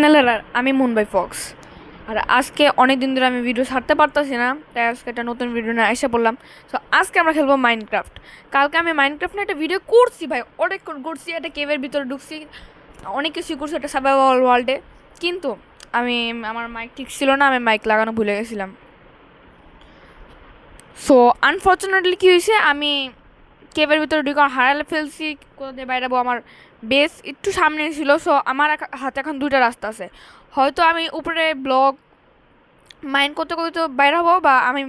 চ্যানেলের আর আমি মুনবাই ফক্স। আর আজকে অনেক দিন ধরে আমি ভিডিও ছাড়তে পারতাছি না, তাই আজকে একটা নতুন ভিডিও নিয়ে এসে পড়লাম। তো আজকে আমরা খেলবো মাইনক্রাফট। কালকে আমি মাইনক্রাফট নিয়ে একটা ভিডিও করছি ভাই, অনেকক্ষণ করছি, একটা কেভের ভিতরে ঢুকছি, অনেক কিছুই করছি একটা সার্ভাইভাল ওয়ার্ল্ডে। কিন্তু আমি আমার মাইক ঠিক ছিল না, আমি মাইক লাগানো ভুলে গেছিলাম। সো আনফর্চুনেটলি কী হয়েছে, আমি কেবের ভিতরে ঢুকে হারালে ফেলছি। কোথায় বাইরাবো, আমার বেস একটু সামনে ছিল। সো আমার হাতে এখন দুইটা রাস্তা আছে, হয়তো আমি উপরে ব্লক মাইন্ড করতে করতে বাইর হবো, বা আমি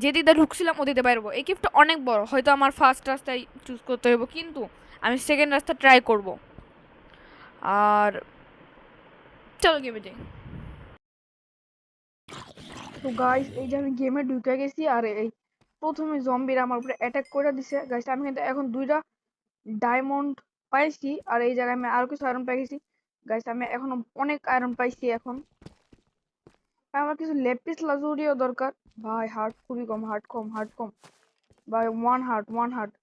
যে দিকটা ঢুকছিলাম ও দিকটা বাইর হবো। এই কেপটা অনেক বড়, হয়তো আমার ফার্স্ট রাস্তায় চুজ করতে হইব, কিন্তু আমি সেকেন্ড রাস্তা ট্রাই করব। আর চলো গেমে যাই। তো গাইস, এই যে আমি গেমে ঢুকে গেছি, আর এই প্রথমে জম্বির আমার উপরে অ্যাটাক করে দিছে। গাইস আমি কিন্তু এখন দুইটা ডায়মন্ড পাইছি, আর এই জায়গায় আমি আরো কিছু আয়রন পাই গেছি। গাইস আমি এখনো অনেক আয়রন পাইছি। এখন আমার কিছু লেপিস লাজুরিও দরকার। ভাই হার্ট খুবই কম, হার্ট কম, হার্ট কম। ভাই ওয়ান হার্ট।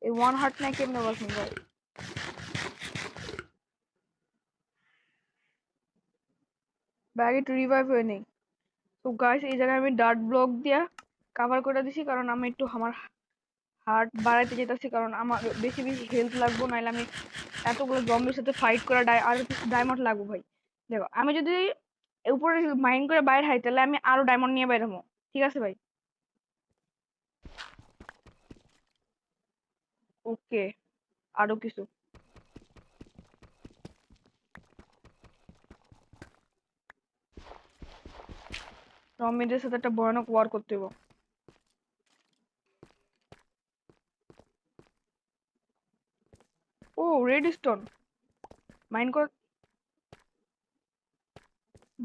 এই ওয়ান হার্ট নাই কেমনে বাঁচুন ভাই? ব্যাগ একটু রিভাইভ হয়ে নেই। তো গাইস এই জায়গায় আমি ডার্ট ব্লক দিয়া কাভার করে দিছি, কারণ আমি একটু আমার হার্ট বাড়াইতে যেতেছি, কারণ আমার বেশি বেশি হেলথ লাগবো, নাইলে আমি এতগুলো জম্বির সাথে ফাইট করে আর কিছু ডায়মন্ড লাগবো ভাই। দেখো আমি যদি উপরে মাইন্ড করে বাইরে হাই, তাহলে আমি আরো ডায়মন্ড নিয়ে বাইরে হবো। ঠিক আছে ভাই? ওকে, আরো কিছু জম্বিদের সাথে একটা ভয়ানক ওয়ার করতে হবে। ও রেড স্টোন মাইন্ড কর।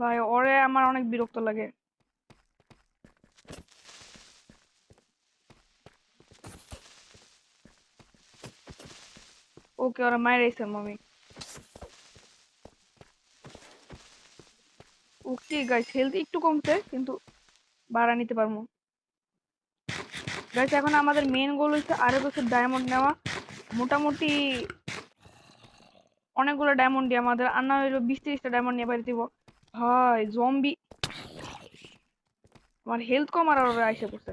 ভাই ওরে আমার অনেক বিরক্ত লাগে। ওকে, ওরা মায়ের এসে মামি। ওকে গাইস, হেলথ একটু কমছে, কিন্তু বাড়া নিতে পারবো। গাইস এখন আমাদের মেন গোল হচ্ছে আরো কিছু ডায়মন্ড নেওয়া। মোটামুটি অনেকগুলো ডায়মন্ড দিয়ে আমাদের আনা হইলো 20-30টা ডায়মন্ড নিয়ে বাড়ি দিব। ভাই জম্বি, আমার হেলথ কম আর ওরা আইসে পড়ছে।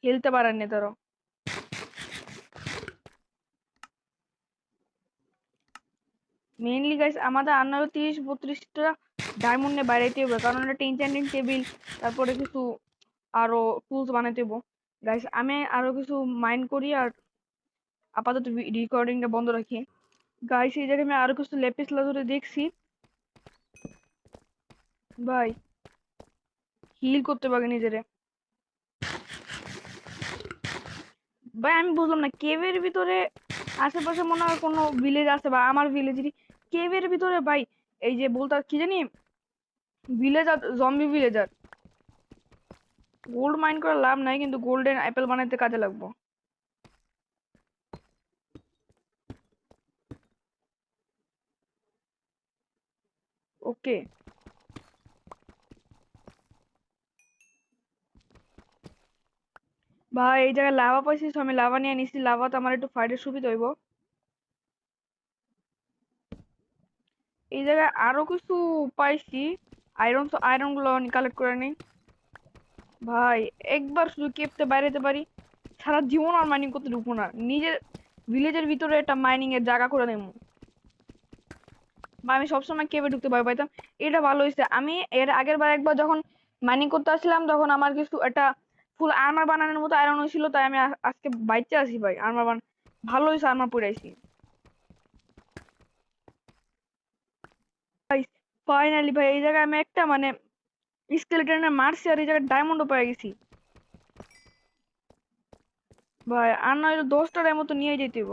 হেলতে পারেন নি তারা। মেইনলি গাইস আমাদের আনা হলো 30-32টা ডায়মন্ড নিয়ে বাড়াইতে হবে, কারণ একটা এনচ্যান্টিং টেবিল, তারপরে কিছু আরো টুলস বানাইতে হবে। গাইস আমি আরো কিছু মাইন্ড করি, আর আপাতত রেকর্ডিংটা বন্ধ রাখি। গাইস এই জায়গায় আমি আরো কিছু লেপিস লাজুরি দেখছি। ভাই হিল করতে পারি নিজেরে। ভাই আমি বুঝলাম না, কেভের ভিতরে আশেপাশে মনে হয় কোনো ভিলেজ আছে, বা আমার ভিলেজেরই কেভের ভিতরে ভাই। এই যে বলতে কি জানি, villager, zombie villager. Gold mine করে লাভ নাই, কিন্তু গোল্ডেন অ্যাপেল বানাইতে কাজে লাগবো। ওকে ভাই, এই জায়গায় লাভা পাইছি, তো আমি লাভা নিয়ে নিছি। লাভা তো আমার একটু ফাইটের সুবিধা হইব। এই জায়গায় আরো কিছু পাইছি আয়রন, তো আয়রন গুলো কালেক্ট করে নিই। ভাই একবার শুধু কেপতে বাইরেতে পারি, সারা জীবন আর মাইনিং করতে ঢুকবো না। নিজের ভিলেজের ভিতরে একটা মাইনিং এর জায়গা করে নেবো। বা আমি সবসময় কেভে ঢুকতে ভয় পাইতাম। এটা ভালো হয়েছে, আমি এর আগের বার একবার যখন মাইনিং করতে আসলাম, তখন আমার কিছু একটা ফুল আর্মার বানানোর মতো আয়রন হয়েছিল, তাই আমি আজকে বাইচে আসি ভাই। আর্মার ভালো হয়েছে, আর্মার পরে আইছি। ভাই ফাইনালি ভাই, এই জায়গায় আমি একটা মানে স্কেলেটনের মারছি, আর এই জায়গায় ডায়মন্ডও পেয়ে গেছি। ভাই আর নয় 10টার মতো নিয়ে যেতে হইব।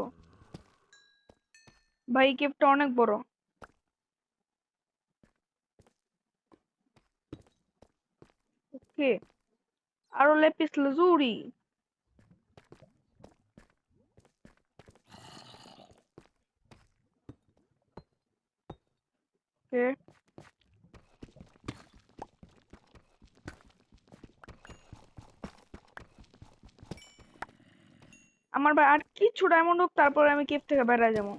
ভাই এই কেপটা অনেক বড়। ওকে, আরো লেপিস লাজুরি। ওকে, আমার ভাই আর কিছু ডায়মন্ড হোক, তারপরে আমি কেভ থেকে বেরিয়ে যাবো।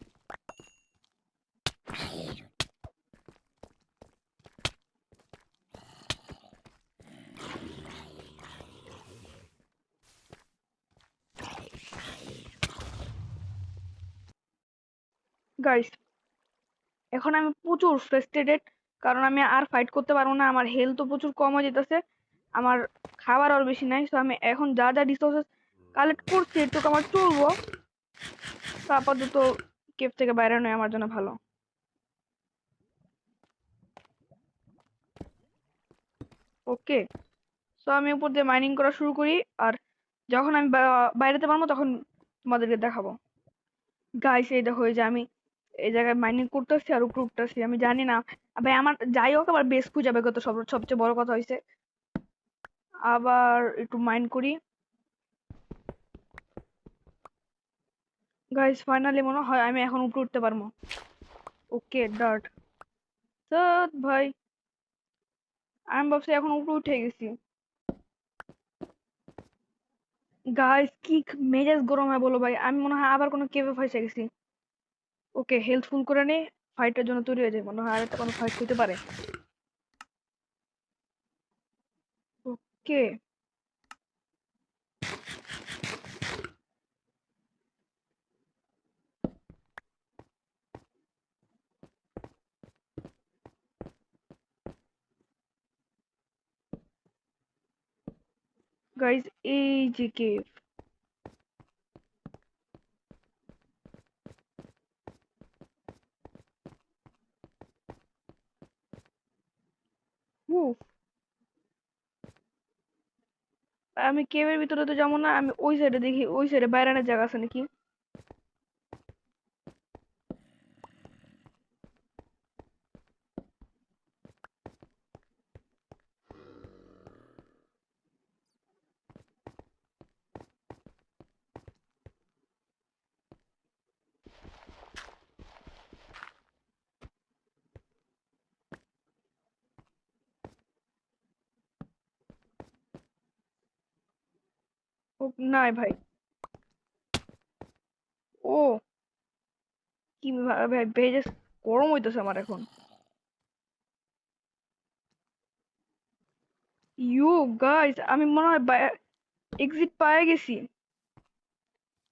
গাইস, এখন আমি প্রচুর ফ্রাস্ট্রেটেড, কারণ আমি আর ফাইট করতে পারবো না। আমার হেলথ তো প্রচুর কম হয়ে যেতেছে, আমার খাবার আর বেশি নাই। তো আমি এখন যা যা রিসোর্সেস কালেক্ট করছি এটুকু আমার চলবো। তো আপাতত কেভ থেকে বাইরে নয় আমার জন্য ভালো। ওকে, তো আমি উপর দিয়ে মাইনিং করা শুরু করি, আর যখন আমি বাইরেতে পারবো তখন তোমাদেরকে দেখাবো। গাইস, এই দেখো, এই যে আমি এই জায়গায় মাইনিং করতেছি আর উপরে উঠতেছি, আমি জানি না ভাই আমার যাই হোক আবার বেস খুঁজে যাবে কত, সবচেয়ে বড় কথা হয়েছে। আবার একটু মাইন্ড করি। গাইস, ফাইনালি মনে হয় আমি এখন উপরে উঠতে পারবো। ওকে, ডার্ট ভাই, আমি ভাবছি এখন উপরে উঠে গেছি। গাইস, কি মেজাজ গরম হয় বলো ভাই, আমি মনে হয় আবার কোনো কেভে ফাঁসে গেছি। ওকে, হেলথ ফুল করে নে, ফাইটের জন্য তৈরি হয়ে যায়, মনে হয় আরেকটা কোনো ফাইট হইতে পারে। ওকে গাইস, এই যে কেভ, আমি কেভের ভিতরে তো যাবো না, আমি ওই সাইডে দেখি, ওই সাইডে বাইরানোর জায়গা আছে নাকি। ও নাই ভাই। ও কি ভাই, ভেজে গরম হইতেছে আমার এখন। ইউ গাইস, আমি মনে হয় এক্সিট পায়ে গেছি,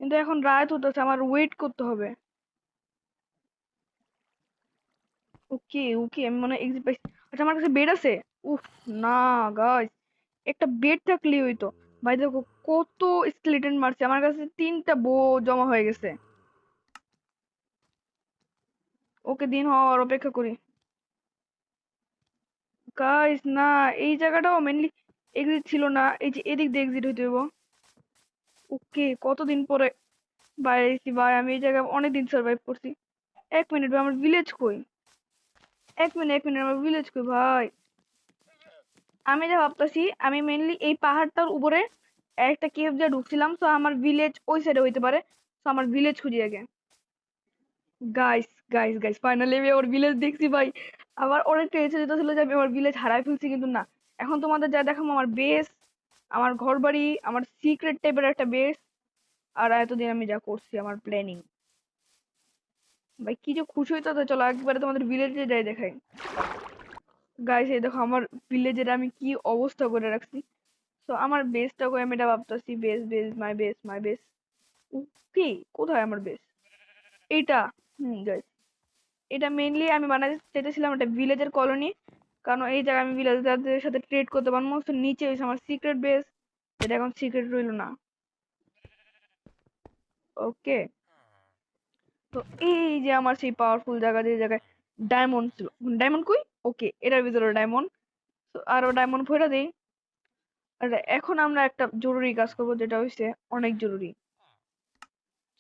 কিন্তু এখন রাত হতেছে, আমার ওয়েট করতে হবে। ওকে ওকে, আমি মনে হয় এক্সিট পাইছি। আচ্ছা, আমার কাছে বেড আছে। উফ, না গাইস, একটা বেড থাকলেই হইতো। ভাই দেখো কত স্কেলেটন মারছে, আমার কাছে 3টা বো জমা হয়ে গেছে। ওকে, দিন হওয়ার অপেক্ষা করি। গাইস না, এই জায়গাটাও মেনলি এক্সিট ছিল না, এই যে এদিক দিয়ে এক্সিট হইতে হইব। ওকে, কতদিন পরে বাইরে এসেছি ভাই, আমি এই জায়গায় অনেকদিন সার্ভাইভ করছি। 1 মিনিট ভাই, আমার ভিলেজ কই? 1 মিনিট আমার ভিলেজ কই ভাই? আমি যা ভাবতেছি, আমি মেনলি এই পাহাড়টার উপরে একটা কেভ দিয়ে ঢুকছিলাম, তো আমার ভিলেজ ওই সাইডে হইতে পারে। তো আমার ভিলেজ খুঁজি আগে। গাইস গাইস ফাইনালি আমি আমার ভিলেজ দেখছি ভাই। আমার অনেকটা ইচ্ছে যেতেছিল যে আমি আমার ভিলেজ হারাই ফেলছি, কিন্তু না। এখন তোমাদের যা দেখাবো আমার বেস, আমার ঘর বাড়ি, আমার সিক্রেট টাইপের একটা বেস, আর এতদিন আমি যা করছি আমার প্ল্যানিং। ভাই কি যে খুশি হইতো, তো চলো একবারে তোমাদের ভিলেজে যাই দেখাই। গাইস, এই দেখো আমার ভিলেজের আমি কি অবস্থা করে রাখছি। তো আমার বেসটা করে আমি এটা ভাবতেছি, বেস বেস মাই বেস। কি, কোথায় আমার বেস? এইটা। গাইস, এটা মেইনলি আমি বানাতে চেয়েছিলাম একটা ভিলেজের কলোনি, কারণ এই জায়গায় আমি ভিলেজারদের সাথে ট্রেড করতে পারবো। তো নিচে হয়েছে আমার সিক্রেট বেস, যেটা এখন সিক্রেট রইলো না। ওকে, তো এই যে আমার সেই পাওয়ারফুল জায়গা, যে জায়গায় ডায়মন্ড ছিল। ডায়মন্ড কই? ওকে, এটার ভিতরে ডায়মন্ড। তো আরো ডায়মন্ড ভরে দেই। আর এখন আমরা একটা জরুরি কাজ করবো, যেটা হচ্ছে অনেক জরুরি।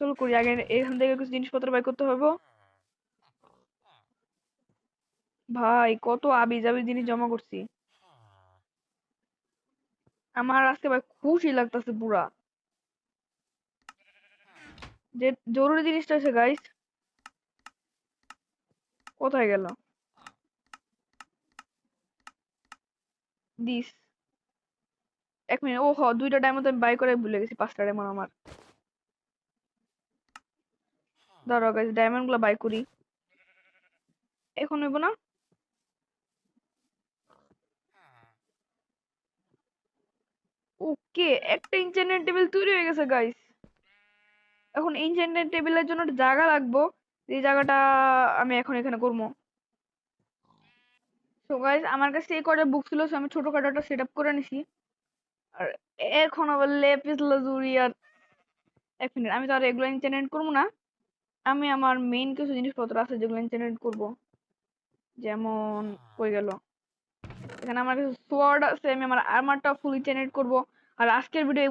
চলো করি আগে, এখান থেকে কিছু জিনিসপত্র বাই করতে হবে। ভাই কত আবি যাবি জিনিস জমা করছি, আমার আজকে ভাই খুশি লাগতেছে পুরা। যে জরুরি জিনিসটা আছে গাইস, কোথায় গেল? This, 1 minute. ও হ, 2টা ডায়মন্ড আমি বাই করে ভুলে গেছি, 5টা ডায়মন্ড আমার। দাঁড়াও গাইস, ডায়মন্ড গুলো বাই করি। এখন হইব না? ওকে, একটা ইনচেন্টেড টেবিল তৈরি হয়ে গেছে গাইস। এখন ইনচেন্টেড টেবিলের জন্য একটা জায়গা লাগবো, এই জায়গাটা আমি এখন এখানে করবো। তো গাইস আমার কাছে এই কয়টা বুক ছিল, so আমি ছোটখাটো একটা সেট আপ করে নিছি। আর এখন আবার লেপিস লাজুরি আর, এক মিনিট, আমি তো আর এগুলো ইনচেন্টেড করবো না। আমি আমার মেইন কিছু জিনিসপত্র আছে যেগুলো ইনচেন্টেড করবো। যেমন, কই গেল, এখানে আমার কিছু সোয়ার্ড আছে, আমি আমার আর্মারটা ফুল ইনচেন্টেড করবো। আর আজকের ভিডিও